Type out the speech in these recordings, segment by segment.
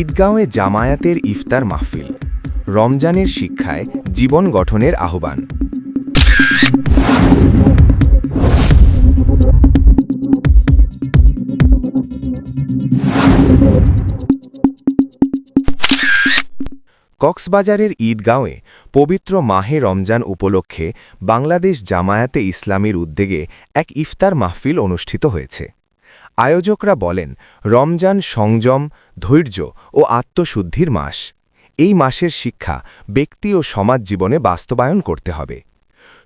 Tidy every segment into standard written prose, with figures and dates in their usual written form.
ঈদগাঁওয়ে জামায়াতের ইফতার মাহফিল, রমজানের শিক্ষায় জীবন গঠনের আহ্বান। কক্সবাজারের ঈদগাঁওয়ে পবিত্র মাহে রমজান উপলক্ষে বাংলাদেশ জামায়াতে ইসলামীর উদ্যোগে এক ইফতার মাহফিল অনুষ্ঠিত হয়েছে। আয়োজকরা বলেন, রমজান সংযম, ধৈর্য ও আত্মশুদ্ধির মাস। এই মাসের শিক্ষা ব্যক্তি ও সমাজ জীবনে বাস্তবায়ন করতে হবে।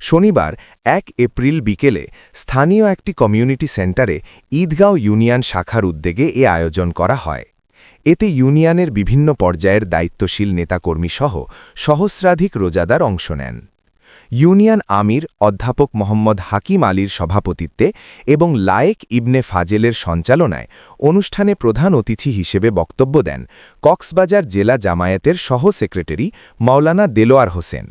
শনিবার ১ এপ্রিল বিকেলে স্থানীয় একটি কমিউনিটি সেন্টারে ঈদগাঁও ইউনিয়ন শাখার উদ্যোগে এ আয়োজন করা হয়। এতে ইউনিয়নের বিভিন্ন পর্যায়ের দায়িত্বশীল নেতাকর্মীসহ সহস্রাধিক রোজাদার অংশ নেন। ইউনিয়ন আমির অধ্যাপক মোহাম্মদ হাকিম আলীর সভাপতিত্বে এবং লায়েক ইবনে ফাজেলের সঞ্চালনায় অনুষ্ঠানে প্রধান অতিথি হিসেবে বক্তব্য দেন কক্সবাজার জেলা জামায়াতের সহ সেক্রেটারি মাওলানা দেলোয়ার হোসেন।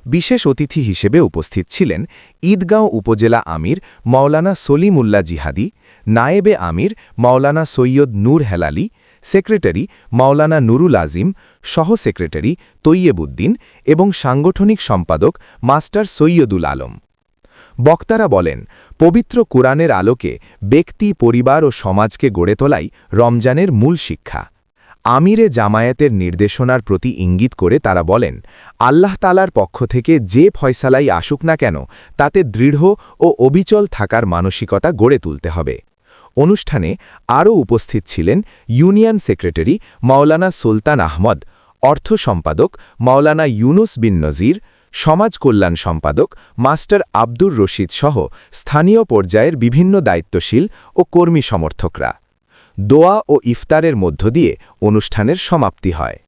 বিশেষ অতিথি হিসেবে উপস্থিত ছিলেন ঈদগাঁও উপজেলা আমির মাওলানা সলিমুল্লাহ জিহাদি, নায়েবে আমির মাওলানা সৈয়দ নূর হেলালি, সেক্রেটারি মাওলানা নুরুল আজিম, সহ সেক্রেটারি তৈয়েবুদ্দিন এবং সাংগঠনিক সম্পাদক মাস্টার সৈয়দুল আলম। বক্তারা বলেন, পবিত্র কুরআনের আলোকে ব্যক্তি, পরিবার ও সমাজকে গড়ে তোলাই রমজানের মূল শিক্ষা। আমিরে জামায়াতের নির্দেশনার প্রতি ইঙ্গিত করে তারা বলেন, আল্লাহ তাআলার পক্ষ থেকে যে ফয়সালাই আসুক না কেন, তাতে দৃঢ় ও অবিচল থাকার মানসিকতা গড়ে তুলতে হবে। অনুষ্ঠানে আরও উপস্থিত ছিলেন ইউনিয়ন সেক্রেটারি মাওলানা সুলতান আহমদ, অর্থ সম্পাদক মাওলানা ইউনুস বিন নজির, সমাজ কল্যাণ সম্পাদক মাস্টার আব্দুর রশিদ সহ স্থানীয় পর্যায়ের বিভিন্ন দায়িত্বশীল ও কর্মী সমর্থকরা। দোয়া ও ইফতারের মধ্য দিয়ে অনুষ্ঠানের সমাপ্তি হয়।